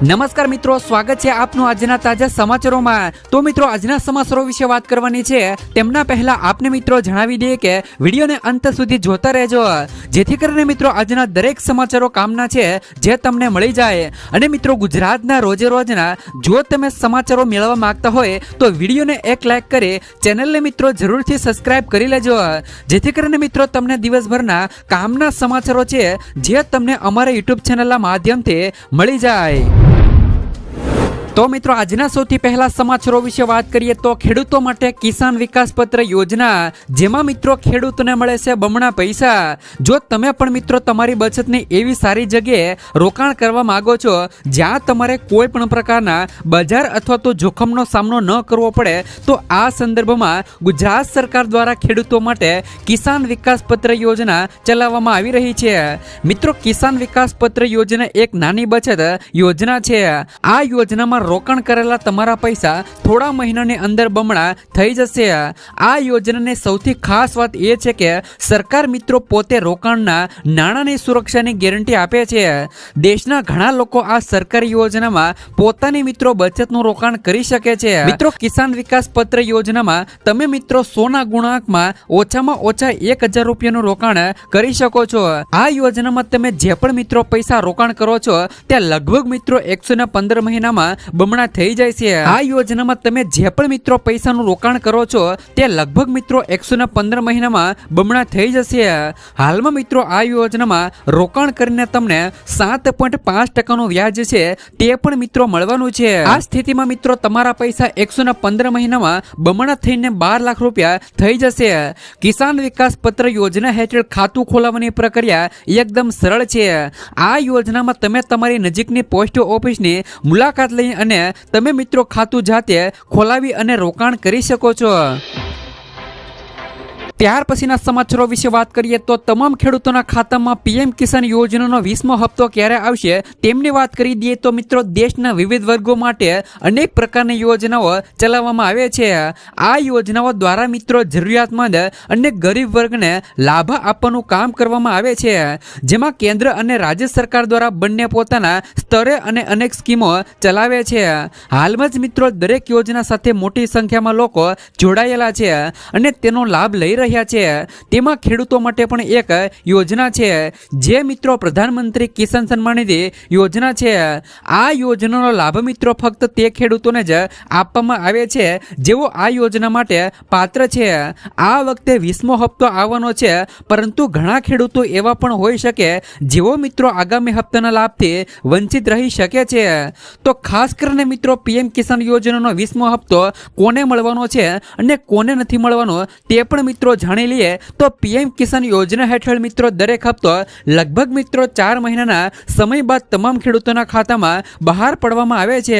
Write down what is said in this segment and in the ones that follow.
નમસ્કાર મિત્રો, સ્વાગત છે આપનું આજના તાજા સમાચારોમાં। તો મિત્રો, આજના સમાચારો વિશે વાત કરવાની છે। તેમના પહેલા આપને મિત્રો જણાવી દઈએ કે વિડીયોને અંત સુધી જોતા રહેજો, જેથી કરીને મિત્રો આજના દરેક સમાચારો કામના છે જે તમને મળી જાય। અને મિત્રો, ગુજરાતના રોજે રોજના જો તમે સમાચારો મેળવવા માંગતા હોય તો વિડીયોને એક લાઈક કરી ચેનલને મિત્રો જરૂરથી સબસ્ક્રાઇબ કરી લેજો, જેથી કરીને મિત્રો તમને દિવસભરના કામના સમાચારો છે જે તમને અમારા યુટ્યુબ ચેનલના માધ્યમથી મળી જાય। તો મિત્રો, આજના સૌથી પહેલા સમાચારો વિશે વાત કરીએ તો ખેડૂતો માટે કિસાન વિકાસ પત્ર યોજના, જેમાં મિત્રો ખેડૂતોને મળે છે બમણા પૈસા। જો તમે પણ મિત્રો તમારી બચતને એવી સારી જગ્યાએ રોકાણ કરવા માંગો છો જ્યાં તમારે કોઈ પણ પ્રકારના બજાર અથવા તો જોખમનો સામનો ન કરવો પડે, તો આ સંદર્ભમાં ગુજરાત સરકાર દ્વારા ખેડૂતો માટે કિસાન વિકાસ પત્ર યોજના ચલાવવામાં આવી રહી છે। મિત્રો, કિસાન વિકાસ પત્ર યોજના એક નાની બચત યોજના છે। આ યોજનામાં રોકાણ કરેલા તમારા પૈસા થોડા મહિનાની અંદર બમણા થઈ જશે। આ યોજનાની સૌથી ખાસ વાત એ છે કે સરકાર મિત્રો પોતે રોકાણના નાણાંની સુરક્ષાની ગેરંટી આપે છે। દેશના ઘણા લોકો આ સરકારી યોજનામાં પોતાની મિત્રો બચતનું રોકાણ કરી શકે છે। મિત્રો, કિસાન વિકાસ પત્ર યોજનામાં તમે મિત્રો 100ના ગુણાંકમાં ઓછામાં ઓછા 1000 રૂપિયાનું રોકાણ કરી શકો છો। આ યોજનામાં તમે જે પણ મિત્રો પૈસા રોકાણ કરો છો તે લગભગ મિત્રો 115 મહિનામાં બમણા થઈ જાય છે। આ યોજનામાં તમે જે પણ મિત્રો પૈસાનું રોકાણ કરો છો તે લગભગ મિત્રો 115 મહિનામાં બમણા થઈ જશે। હાલમાં મિત્રો આ યોજનામાં રોકાણ કરીને તમને 7.5% વ્યાજ છે તે પણ મિત્રો મળવાનું છે। આ સ્થિતિમાં મિત્રો તમારા પૈસા 115 મહિનામાં બમણા થઈને 12 લાખ રૂપિયા થઈ જશે। કિસાન વિકાસ પત્ર યોજના હેઠળ ખાતું ખોલાવવાની પ્રક્રિયા એકદમ સરળ છે। આ યોજનામાં તમે તમારી નજીકની પોસ્ટ ઓફિસની મુલાકાત લઈ અને તમે મિત્રો ખાતું જાતે ખોલાવી અને રોકાણ કરી શકો છો। ત્યાર પછીના સમાચારો વિશે વાત કરીએ તો તમામ ખેડૂતોના ખાતામાં પીએમ કિસાન યોજનાનો 20મો હપ્તો ક્યારે આવશે તેમની વાત કરી દઈએ તો મિત્રો, દેશના વિવિધ વર્ગો માટે અનેક પ્રકારની યોજનાઓ ચલાવવામાં આવે છે। આ યોજનાઓ દ્વારા મિત્રો જરૂરિયાતમંદ અને ગરીબ વર્ગને લાભ આપવાનું કામ કરવામાં આવે છે, જેમાં કેન્દ્ર અને રાજ્ય સરકાર દ્વારા બંને પોતાના સ્તરે અને અનેક સ્કીમો ચલાવે છે। હાલમાં જ મિત્રો દરેક યોજના સાથે મોટી સંખ્યામાં લોકો જોડાયેલા છે અને તેનો લાભ લઈ રહ્યા છે। તેમાં ખેડૂતો માટે પણ એક યોજના છે જે મિત્રો પ્રધાનમંત્રી કિસાન સન્માન નિધિ યોજના છે। આ યોજનાનો લાભ મિત્રો ફક્ત તે ખેડૂતોને જ આપવામાં આવે છે જેઓ આ યોજના માટે પાત્ર છે। આ વખતે 20મો હપ્તો આવવાનો છે, પરંતુ ઘણા ખેડૂતો એવા પણ હોઈ શકે જેઓ મિત્રો આગામી હપ્તાના લાભથી વંચિત રહી શકે છે। તો ખાસ કરીને મિત્રો પીએમ કિસાન યોજનાનો 20મો હપ્તો કોને મળવાનો છે અને કોને નથી મળવાનો તે પણ મિત્રો જાણી લઈએ તો પીએમ કિસાન યોજના હેઠળ મિત્રો દરેક હપ્તો લગભગ મિત્રો 4 મહિનાના સમય બાદ તમામ ખેડૂતોના ખાતામાં બહાર પાડવામાં આવે છે।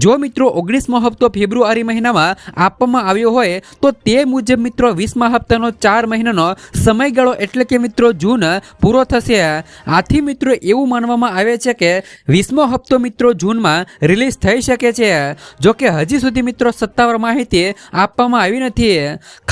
જો મિત્રો 19મો હપ્તો ફેબ્રુઆરી મહિનામાં આપવામાં આવ્યો હોય તો તે મુજબ મિત્રો 20મા હપ્તાનો 4 મહિનાનો સમયગાળો એટલે કે મિત્રો જૂન પૂરો થશે। આથી મિત્રો એવું માનવામાં આવે છે કે 20મો હપ્તો મિત્રો જૂનમાં રિલીઝ થઈ શકે છે। જો કે હજી સુધી મિત્રો સત્તાવાર માહિતી આપવામાં આવી નથી।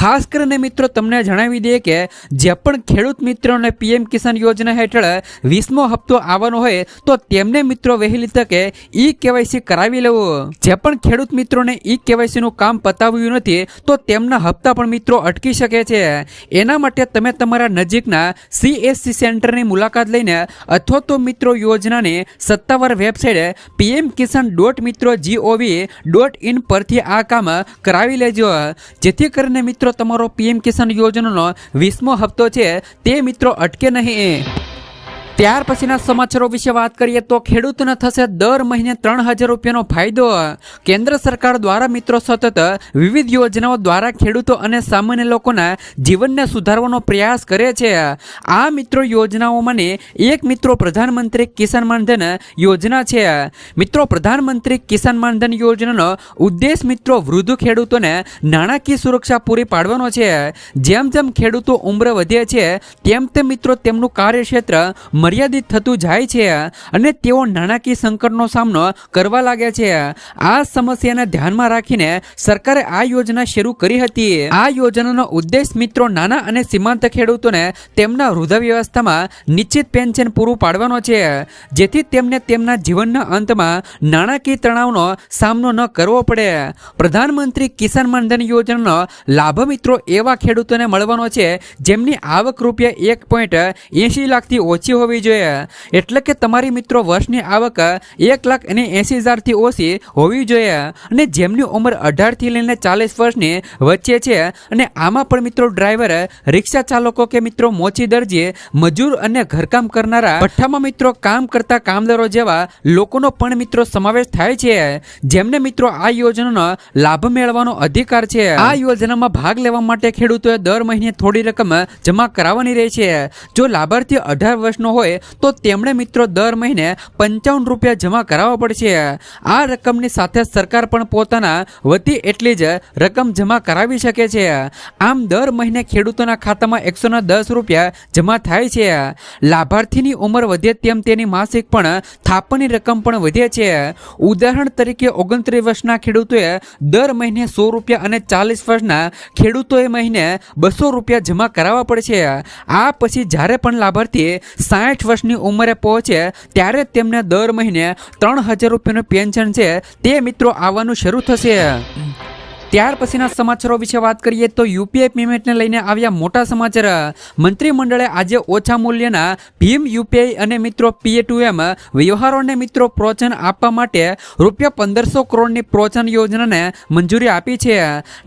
ખાસ કરીને મિત્રો તમને જણાવી દઈએ કે જે પણ ખેડૂત મિત્રોને પીએમ કિસાન યોજના હેઠળ 20મો હપ્તો આવવાનો હોય તો તેમને મિત્રો વહેલી તકે ઈ કેવાયસી કરાવી લેવું। જે પણ ખેડૂત મિત્રોને ઈ કેવાયસી નું કામ પતાવ્યું નથી તો તેમના હપ્તા પણ મિત્રો અટકી શકે છે। એના માટે તમે તમારા નજીકના CSC સેન્ટરની મુલાકાત લઈને અથવા તો મિત્રો યોજનાની સત્તાવાર વેબસાઇટ pmkisan.gov.in પરથી આ કામ કરાવી લેજો, જેથી કરીને મિત્રો તમારો પીએમ કિસાન યોજનાનો 20મો હપ્તો છે તે મિત્રો અટકે નહીં। ત્યાર પછીના સમાચારો વિશે વાત કરીએ તો ખેડૂતોને થશે દર મહિને 3000 રૂપિયાનો ફાયદો। કેન્દ્ર સરકાર દ્વારા મિત્રો સતત વિવિધ યોજનાઓ દ્વારા ખેડૂતો અને સામાન્ય લોકોના જીવનને સુધારવાનો પ્રયાસ કરે છે। આ મિત્રો યોજનાઓમાંની એક મિત્રો પ્રધાનમંત્રી કિસાન માનધન યોજના છે। મિત્રો પ્રધાનમંત્રી કિસાન માનધન યોજનાનો ઉદ્દેશ મિત્રો વૃદ્ધ ખેડૂતોને નાણાકીય સુરક્ષા પૂરી પાડવાનો છે। જેમ જેમ ખેડૂતો ઉંમર વધે છે તેમ તેમ મિત્રો તેમનું કાર્યક્ષેત્ર મર્યાદિત થતું જાય છે અને તેઓ નાણાકીય સંકટનો સામનો કરવા લાગ્યા છે। આ સમસ્યાને ધ્યાનમાં રાખીને સરકારે આ યોજના શરૂ કરી હતી। આ યોજનાનો ઉદ્દેશ મિત્રો નાના અને સીમાંત ખેડૂતોને તેમના વૃદ્ધ વ્યવસ્થામાં નિશ્ચિત પેન્શન પૂરું પાડવાનો છે, જેથી તેમને તેમના જીવનના અંતમાં નાણાકીય તણાવનો સામનો ન કરવો પડે। પ્રધાનમંત્રી કિસાન માનધન યોજનાનો લાભ મિત્રો એવા ખેડૂતોને મળવાનો છે જેમની આવક ₹1.80 લાખથી ઓછી હોવી જોઈએ, એટલે કે તમારી મિત્રો વર્ષની આવક 1,80,000થી ઓછી હોવી જોઈએ અને જેમની ઉંમર 18 થી લઈને 40 વર્ષની વચ્ચે છે અને આમાં પણ મિત્રો ડ્રાઈવર, રિક્ષા ચાલકો કે મિત્રો મોચી દરજી, મજૂર અને ઘરકામ કરનારા, ભઠ્ઠામાં મિત્રો કામ કરતા કામદારો જેવા લોકોનો પણ મિત્રો સમાવેશ થાય છે, જેમને મિત્રો આ યોજનાનો લાભ મેળવવાનો અધિકાર છે। આ યોજનામાં ભાગ લેવા માટે ખેડૂતોએ દર મહિને થોડી રકમ જમા કરાવવાની રહે છે। જો લાભાર્થી 18 વર્ષનો હોય તો તેમણે મિત્રો દર મહિને ₹55 જમા કરાવવા પડશે। આ રકમની સાથે સરકાર પણ પોતાના વતી એટલી જ રકમ જમા કરાવી શકે છે। આમ દર મહિને ખેડૂતોના ખાતામાં ₹110 જમા થાય છે। લાભાર્થીની ઉંમર વધે તેમ તેની માસિક પણ થાપણની રકમ પણ વધે છે। ઉદાહરણ તરીકે 29 વર્ષના ખેડૂતોએ દર મહિને ₹100 અને 40 વર્ષના ખેડૂતોએ મહિને ₹200 જમા કરાવવા પડશે। આ પછી જ્યારે પણ લાભાર્થી 60 વર્ષની ઉંમરે પહોંચે ત્યારે તેમને દર મહિને ₹3000 પેન્શન છે તે મિત્રો આવવાનું શરૂ થશે। ત્યાર પછીના સમાચારો વિશે વાત કરીએ તો યુપીઆઈ પેમેન્ટને લઈને આવ્યા મોટા સમાચાર। મંત્રીમંડળે આજે ઓછા મૂલ્યના ભીમ યુપીઆઈ અને મિત્રો P2M વ્યવહારોને મિત્રો પ્રોત્સાહન આપવા માટે ₹1500 કરોડની પ્રોત્સાહન યોજનાને મંજૂરી આપી છે।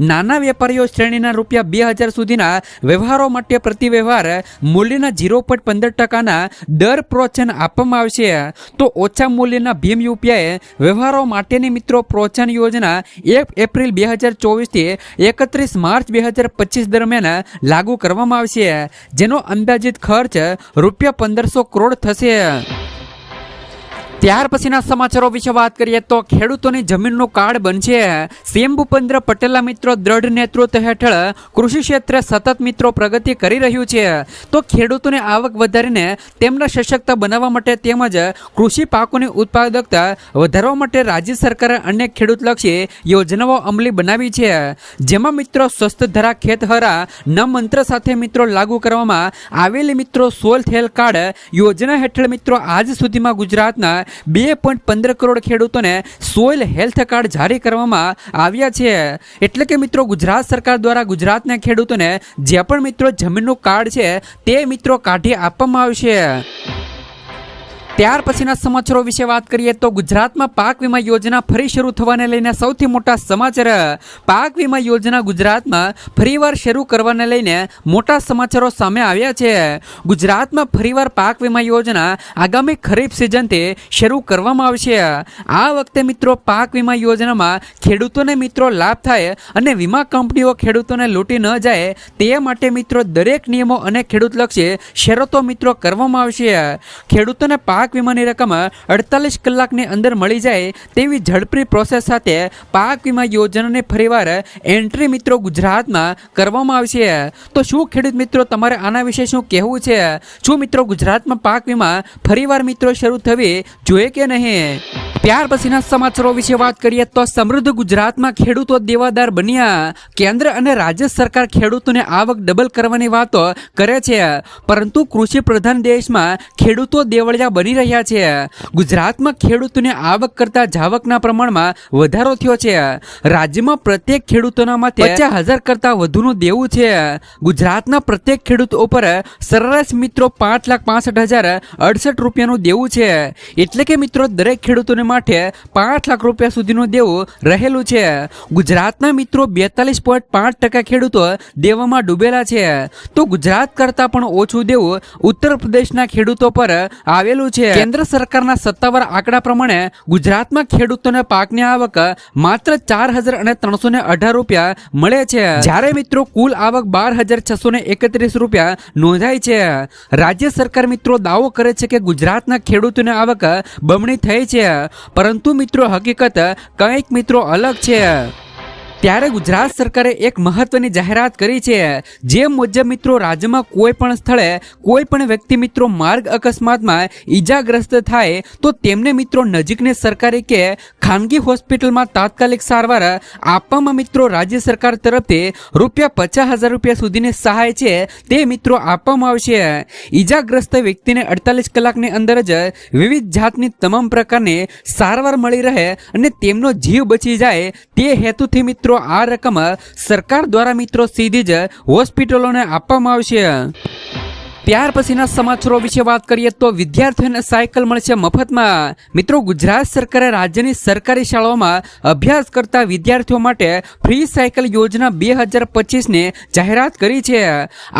નાના વેપારીઓ શ્રેણીના ₹2000 સુધીના વ્યવહારો માટે પ્રતિ વ્યવહાર મૂલ્યના 0.15%ના દર પ્રોત્સાહન આપવામાં આવશે। તો ઓછા મૂલ્યના ભીમ યુપીઆઈ વ્યવહારો માટેની મિત્રો પ્રોત્સાહન યોજના 1 એપ્રિલ 2024 થી 31 માર્ચ 2025 દરમિયાન લાગુ કરવામાં આવશે, જેનો અંદાજિત ખર્ચ ₹1500 કરોડ થશે। ત્યાર પછીના સમાચારો વિશે વાત કરીએ તો ખેડૂતોની જમીનનું કાર્ડ બનશે। સીએમ ભૂપેન્દ્ર પટેલના મિત્રો દ્રઢ નેતૃત્વ હેઠળ કૃષિ ક્ષેત્રે સતત મિત્રો પ્રગતિ કરી રહ્યું છે, તો ખેડૂતોની આવક વધારીને તેમને સશક્ત બનાવવા માટે તેમજ કૃષિ પાકોની ઉત્પાદકતા વધારવા માટે રાજ્ય સરકારે અનેક ખેડૂતલક્ષી યોજનાઓ અમલી બનાવી છે, જેમાં મિત્રો સ્વસ્થ ધરા ખેત હરા ના મંત્ર સાથે મિત્રો લાગુ કરવામાં આવેલી મિત્રો સોલ હેલ્થ કાર્ડ યોજના હેઠળ મિત્રો આજ સુધીમાં ગુજરાતના 2.15 કરોડ ખેડૂતોને સોઇલ હેલ્થ કાર્ડ જારી કરવામાં આવ્યા છે। એટલે કે મિત્રો ગુજરાત સરકાર દ્વારા ગુજરાતના ખેડૂતોને જે પણ મિત્રો જમીનનું કાર્ડ છે તે મિત્રો કાઢી આપવામાં આવશે। ત્યાર પછીના સમાચારો વિશે વાત કરીએ તો ગુજરાતમાં પાક વીમા યોજના ફરી શરૂ થવાને લઈને સૌથી મોટા સમાચાર। પાક વીમા યોજના ગુજરાતમાં ફરીવાર શરૂ કરવાને લઈને મોટા સમાચારો સામે આવ્યા છે। ગુજરાતમાં ફરીવાર પાક વીમા યોજના આગામી ખરીફ સિઝનથી શરૂ કરવામાં આવશે। આ વખતે મિત્રો પાક વીમા યોજનામાં ખેડૂતોને મિત્રો લાભ થાય અને વીમા કંપનીઓ ખેડૂતોને લૂંટી ન જાય તે માટે મિત્રો દરેક નિયમો અને ખેડૂતલક્ષી શરતો મિત્રો કરવામાં આવશે। ખેડૂતોને પાક વીમાની રકમ 48 કલાકની અંદર મળી જાય તેવી ઝડપી પ્રોસેસ સાથે પાક વીમા યોજનાની ફરીવાર એન્ટ્રી મિત્રો ગુજરાતમાં કરવામાં આવશે। તો શું ખેડૂત મિત્રો તમારે આના વિશે શું કહેવું છે? શું મિત્રો ગુજરાતમાં પાક વીમા ફરીવાર મિત્રો શરૂ થવી જોઈએ કે નહીં? ત્યાર પછીના સમાચારો વિશે વાત કરીએ તો સમૃદ્ધ ગુજરાતમાં ખેડૂતો દેવાદાર બન્યા। કેન્દ્ર અને રાજ્ય સરકાર ખેડૂતોને આવક ડબલ કરવાની વાતો કરે છે, પરંતુ કૃષિ પ્રધાન દેશમાં ખેડૂતો દેવળિયા બની રહ્યા છે। ગુજરાતમાં ખેડૂતોની આવક કરતા જાવકના પ્રમાણમાં વધારો થયો છે। રાજ્યમાં પ્રત્યેક ખેડૂતોના માથે 50,000 કરતા વધુનું દેવું છે। ગુજરાતના પ્રત્યેક ખેડૂત ઉપર સરેરાશ મિત્રો ₹5,65,068 દેવું છે, એટલે કે મિત્રો દરેક ખેડૂતોને માટે ₹5 લાખ સુધીનું દેવું રહેલું છે। ગુજરાતના મિત્રો 42.5% ખેડૂતો દેવામાં ડૂબેલા છે, તો ગુજરાત કરતા પણ ઓછું દેવું ઉત્તર પ્રદેશના ખેડૂતો પર આવેલું છે। કેન્દ્ર સરકારના સત્તાવાર આંકડા પ્રમાણે ગુજરાતમાં ખેડૂતોને પાકની આવક માત્ર ₹4,318 મળે છે, જ્યારે મિત્રો કુલ આવક ₹12,631 નોંધાઈ છે। રાજ્ય સરકાર મિત્રો દાવો કરે છે કે ગુજરાતના ખેડૂતોની આવક બમણી થઈ છે, પરંતુ મિત્રો હકીકત કંઈક મિત્રો અલગ છે। ત્યારે ગુજરાત સરકારે એક મહત્વની જાહેરાત કરી છે, જે મુજબ મિત્રો રાજ્યમાં કોઈ પણ સ્થળે કોઈ પણ વ્યક્તિ મિત્રો માર્ગ અકસ્માતમાં ઈજાગ્રસ્ત થાય તો તેમને મિત્રો નજીકની સરકારી કે ખાનગી હોસ્પિટલમાં તાત્કાલિક સારવાર આપવામાં મિત્રો રાજ્ય સરકાર તરફથી ₹50,000 સુધીની સહાય છે તે મિત્રો આપવામાં આવશે. ઈજાગ્રસ્ત વ્યક્તિને 48 કલાકની અંદર જ વિવિધ જાતની તમામ પ્રકારની સારવાર મળી રહે અને તેમનો જીવ બચી જાય તે હેતુથી મિત્રો આ રકમ સરકાર દ્વારા મિત્રો સીધી જ હોસ્પિટલોને આપવામાં આવશે. ત્યાર પછીના સમાચારો વિશે વાત કરીએ તો વિદ્યાર્થીઓને સાયકલ મળશે મફતમાં. મિત્રો ગુજરાત સરકારે રાજ્યની સરકારી શાળાઓમાં અભ્યાસ કરતા વિદ્યાર્થીઓ માટે ફ્રી સાયકલ યોજના 2025ની જાહેરાત કરી છે.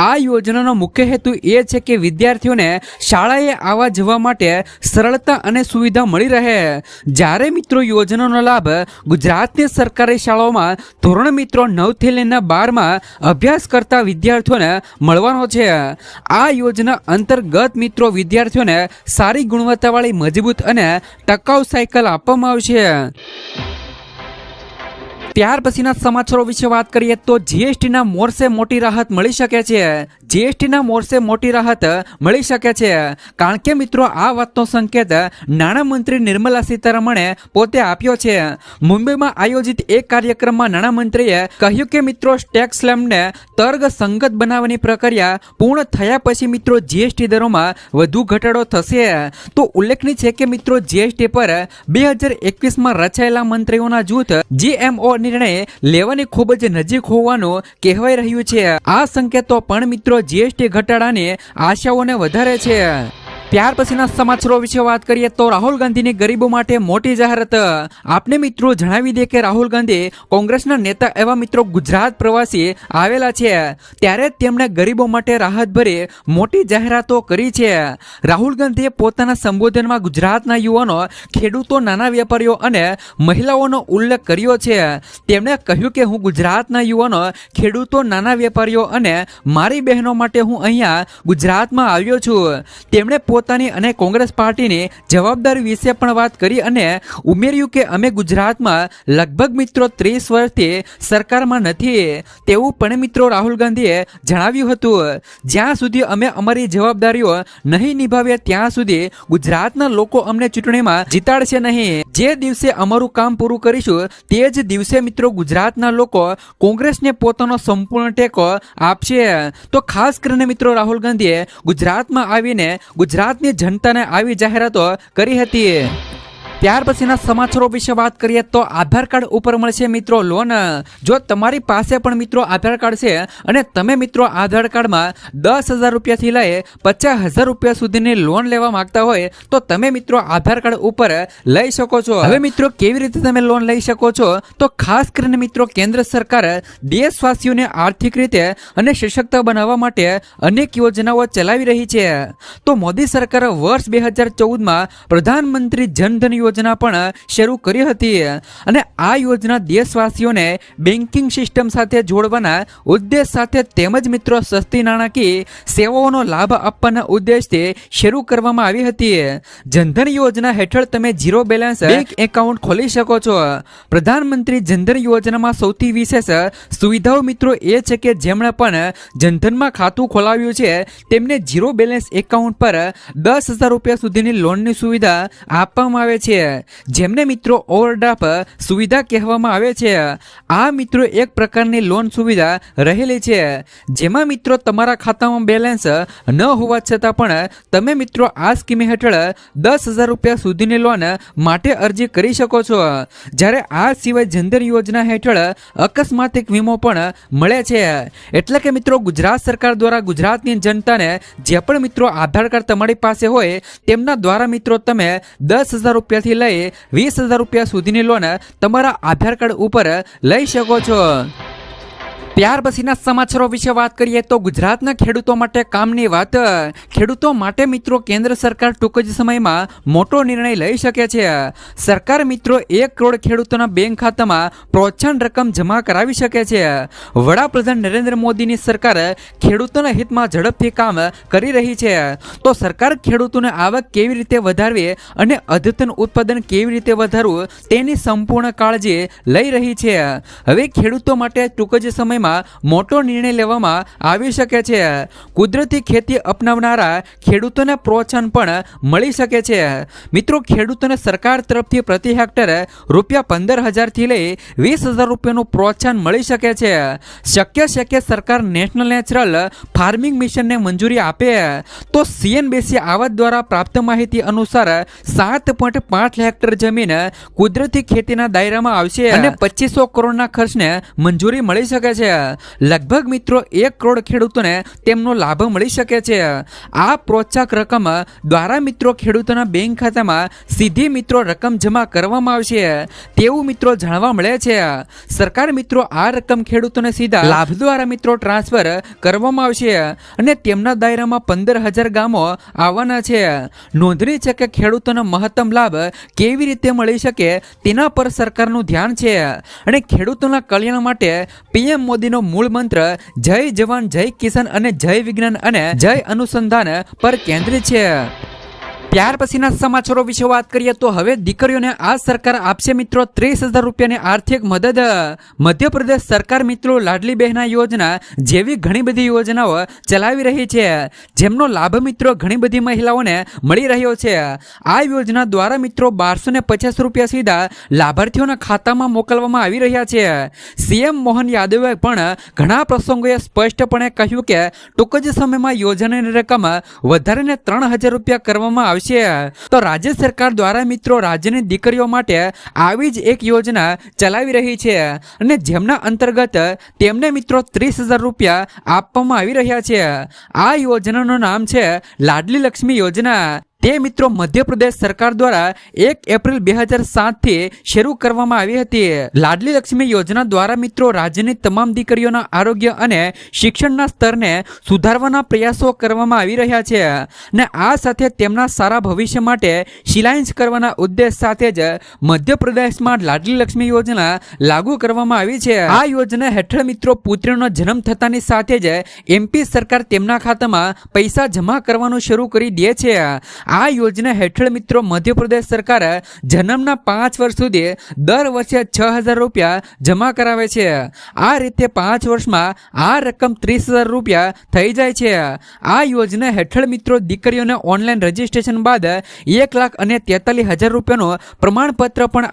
આ યોજનાનો મુખ્ય હેતુ એ છે કે વિદ્યાર્થીઓને શાળાએ આવવા જવા માટે સરળતા અને સુવિધા મળી રહે. જ્યારે મિત્રો યોજનાનો લાભ ગુજરાતની સરકારી શાળાઓમાં ધોરણ મિત્રો 9 થી લઈને 12માં અભ્યાસ કરતા વિદ્યાર્થીઓને મળવાનો છે. આ યોજના અંતર્ગત મિત્રો વિદ્યાર્થીઓને સારી ગુણવત્તાવાળી મજબૂત અને ટકાઉ સાયકલ આપવામાં આવશે. ત્યાર પછીના સમાચારો વિશે વાત કરીએ તો જીએસટીના મોરસે મોટી રાહત મળી શકે છે. જીએસટીના મોરસે મોટી રાહત મળી શકે છે કારણ કે મિત્રો આ વાતનો સંકેત નાણામંત્રી નિર્મલા સીતારમણે પોતે આપ્યો છે. મુંબઈમાં આયોજિત એક કાર્યક્રમમાં નાણામંત્રીએ કહ્યું કે મિત્રો ટેક્સ સ્લેબને તર્કસંગત બનાવવાની પ્રક્રિયા પૂર્ણ થયા પછી મિત્રો જીએસટી દરોમાં વધુ ઘટાડો થશે. તો ઉલ્લેખનીય છે કે મિત્રો જીએસટી પર 2021માં રચાયેલા મંત્રીઓના જૂથ GMO નિર્ણય લેવાની ખૂબ જ નજીક હોવાનું કહેવાય રહ્યું છે. આ સંકેતો પણ મિત્રો જીએસટી ઘટાડાની આશાઓને વધારે છે. ત્યાર પછીના સમાચારો વિશે વાત કરીએ તો રાહુલ ગાંધીની ગરીબો માટે મોટી જાહેરાત. આપને મિત્રો જણાવી દે કે રાહુલ ગાંધી કોંગ્રેસના નેતા એવા મિત્રો ગુજરાત પ્રવાસી આવેલા છે ત્યારે તેમણે ગરીબો માટે રાહતભરી મોટી જાહેરાતો કરી છે. રાહુલ ગાંધીએ પોતાના સંબોધનમાં ગુજરાતના યુવાનો, ખેડૂતો, નાના વેપારીઓ અને મહિલાઓનો ઉલ્લેખ કર્યો છે. તેમણે કહ્યું કે હું ગુજરાતના યુવાનો, ખેડૂતો, નાના વેપારીઓ અને મારી બહેનો માટે હું અહીંયા ગુજરાતમાં આવ્યો છું. તેમણે પોતાની અને કોંગ્રેસ પાર્ટીની જવાબદારી વિશે પણ વાત કરી અને ઉમેર્યું કે અમે ગુજરાતમાં લગભગ મિત્રો 30 વર્ષથી સરકારમાં નથી તેવું પણ મિત્રો રાહુલ ગાંધીએ જણાવ્યું હતું. જ્યાં સુધી અમે અમારી જવાબદારીઓ નહીં નિભાવીએ ત્યાં સુધી ગુજરાતના લોકો અમને ચૂંટણીમાં જીતાડશે નહીં. જે દિવસે અમારું કામ પૂરું કરીશું તે જ દિવસે મિત્રો ગુજરાતના લોકો કોંગ્રેસને પોતાનો સંપૂર્ણ ટેકો આપશે. તો ખાસ કરીને મિત્રો રાહુલ ગાંધીએ ગુજરાતમાં આવીને ગુજરાતની જનતાને આવી જાહેરાતો કરી હતી. ત્યાર પછીના સમાચારો વિશે વાત કરીએ તો આધાર કાર્ડ ઉપર મળશે મિત્રો લોન. જો તમારી પાસે પણ મિત્રો આધાર કાર્ડ છે અને તમે મિત્રો આધાર કાર્ડમાં ₹10,000 થી લઈ ₹50,000 સુધીની લોન લેવા માંગતા હોય તો તમે મિત્રો આધાર કાર્ડ ઉપર લઈ શકો છો. હવે મિત્રો કેવી રીતે તમે લોન લઈ શકો છો તો ખાસ કરીને મિત્રો કેન્દ્ર સરકાર દેશવાસીઓને આર્થિક રીતે અને સશક્ત બનાવવા માટે અનેક યોજનાઓ ચલાવી રહી છે. તો મોદી સરકારે વર્ષ 2014માં પ્રધાનમંત્રી જનધન યોજના પણ શરૂ કરી હતી અને આ યોજના દેશવાસીઓને બેન્કિંગ સિસ્ટમ સાથે જોડવાના ઉદ્દેશ સાથે તેમજ મિત્રો સસ્તી નાણાકીય સેવાઓનો લાભ આપવાના ઉદ્દેશથી શરૂ કરવામાં આવી હતી. જનધન યોજના હેઠળ તમે ઝીરો બેલેન્સ બેંક એકાઉન્ટ ખોલી શકો છો. પ્રધાનમંત્રી જનધન યોજનામાં સૌથી વિશેષ સુવિધાઓ મિત્રો એ છે કે જેમણે પણ જનધનમાં ખાતું ખોલાવ્યું છે તેમને ઝીરો બેલેન્સ એકાઉન્ટ પર ₹10,000 સુધીની લોનની સુવિધા આપવામાં આવે છે, જેમને મિત્રો ઓવરડ્રાફ્ટ સુવિધા કહેવામાં આવે છે. આ મિત્રો એક પ્રકારની લોન સુવિધા રહેલી છે જેમાં મિત્રો તમારા ખાતામાં બેલેન્સ ન હોવા છતાં પણ તમે મિત્રો આ સ્કીમ હેઠળ ₹10,000 સુધીની લોન માટે અરજી કરી શકો છો. જ્યારે આ સિવાય જનધન યોજના હેઠળ અકસ્માતિક વીમો પણ મળે છે. એટલે કે મિત્રો ગુજરાત સરકાર દ્વારા ગુજરાતની જનતાને જે પણ મિત્રો આધાર કાર્ડ તમારી પાસે હોય તેમના દ્વારા મિત્રો તમે ₹10,000 થી લઈ ₹20,000 સુધીની લોન તમારા આધાર કાર્ડ ઉપર લઈ શકો છો. ત્યાર પછીના સમાચારો વિશે વાત કરીએ તો ગુજરાતના ખેડૂતો માટે કામની વાત. ખેડૂતો માટે મિત્રો કેન્દ્ર સરકાર ટૂંક જ સમયમાં મોટો નિર્ણય લઈ શકે છે. સરકાર મિત્રો 1 કરોડ ખેડૂતોના બેંક ખાતામાં પ્રોત્સાહન રકમ જમા કરાવી શકે છે. વડાપ્રધાન નરેન્દ્ર મોદીની સરકાર ખેડૂતોના હિતમાં ઝડપથી કામ કરી રહી છે. તો સરકાર ખેડૂતોને આવક કેવી રીતે વધારવી અને અદ્યતન ઉત્પાદન કેવી રીતે વધારવું તેની સંપૂર્ણ કાળજી લઈ રહી છે. હવે ખેડૂતો માટે ટૂંક જ સમયમાં મોટો નિર્ણય લેવામાં આવી શકે છે. કુદરતી ખેતી અપનાવનારા ખેડૂતોને પ્રોત્સાહન પણ મળી શકે છે. મિત્રો ખેડૂતોને સરકાર તરફથી પ્રતિ હેક્ટર ₹15,000 થી લઈ ₹20,000 પ્રોત્સાહન મળી શકે છે. શક્ય છે કે સરકાર નેશનલ નેચરલ ફાર્મિંગ મિશનને મંજૂરી આપે તો CNBC આવક દ્વારા પ્રાપ્ત માહિતી અનુસાર 7.5 હેક્ટર જમીન કુદરતી ખેતીના દાયરામાં આવશે અને 2500 કરોડના ખર્ચને મંજૂરી મળી શકે છે. લગભગ મિત્રો 1 કરોડ ખેડૂતોને તેમનો લાભ મળી શકે છે. આ પ્રોત્સાહક રકમ દ્વારા મિત્રો ખેડૂતોના બેંક ખાતામાં સીધી મિત્રો રકમ જમા કરવામાં આવશે તેવું મિત્રો જાણવા મળે છે. સરકાર મિત્રો આ રકમ ખેડૂતોને સીધા લાભ દ્વારા મિત્રો ટ્રાન્સફર કરવામાં આવશે અને તેમના દાયરામાં 15,000 ગામો આવવાના છે. નોંધનીય છે કે ખેડૂતોનો મહત્તમ લાભ કેવી રીતે મળી શકે તેના પર સરકારનું ધ્યાન છે અને ખેડૂતોના કલ્યાણ માટે PM મોદીનો મૂળ મંત્ર જય જવાન જય કિસાન અને જય વિજ્ઞાન અને જય અનુસંધાન પર કેન્દ્રિત છે. ત્યાર પછીના સમાચારો વિશે વાત કરીએ તો હવે દીકરીઓને આ સરકાર આપશે મિત્રો ₹30,000 આર્થિક મદદ. મધ્યપ્રદેશ સરકાર મિત્રો લાડલી બહેના યોજના જેવી ઘણી બધી યોજનાઓ ચલાવી રહી છે જેમનો લાભ મિત્રો ઘણી બધી મહિલાઓને મળી રહ્યો છે. આ યોજના દ્વારા મિત્રો ₹1250 સીધા લાભાર્થીઓના ખાતામાં મોકલવામાં આવી રહ્યા છે. CM મોહન યાદવે પણ ઘણા પ્રસંગોએ સ્પષ્ટપણે કહ્યું કે ટૂંક જ સમયમાં યોજનાની રકમ વધારીને ₹3,000 કરવામાં આવશે. તો રાજ્ય સરકાર દ્વારા મિત્રો રાજ્યની દીકરીઓ માટે આવી જ એક યોજના ચલાવી રહી છે અને જેમના અંતર્ગત તેમને મિત્રો ₹30,000 આપવામાં આવી રહ્યા છે. આ યોજનાનું નામ છે લાડલી લક્ષ્મી યોજના. તે મિત્રો મધ્યપ્રદેશ સરકાર દ્વારા 1 એપ્રિલ 2007 થી શરૂ કરવામાં આવી હતી. લાડલી લક્ષ્મી યોજના દ્વારા મિત્રો રાજ્યની તમામ દીકરીઓના આરોગ્ય અને શિક્ષણના સ્તરને સુધારવાના પ્રયાસો કરવામાં આવી રહ્યા છે અને આ સાથે તેમના સારા ભવિષ્ય માટે શિલાન્યાસ કરવાના ઉદ્દેશ સાથે જ મધ્યપ્રદેશમાં લાડલી લક્ષ્મી યોજના લાગુ કરવામાં આવી છે. આ યોજના હેઠળ મિત્રો પુત્રીનો જન્મ થતાની સાથે જ MP સરકાર તેમના ખાતામાં પૈસા જમા કરવાનું શરૂ કરી દે છે. આ યોજના હેઠળ મિત્રો મધ્યપ્રદેશ સરકાર જન્મના 5 વર્ષ સુધી દર વર્ષે ₹6,000 જમા કરાવે છે. આ રીતે 5 વર્ષમાં આ રકમ ₹30,000 થઈ જાય છે. આ યોજના હેઠળ મિત્રો દીકરીઓને ઓનલાઈન રજીસ્ટ્રેશન બાદ ₹1,43,000 પ્રમાણપત્ર પણ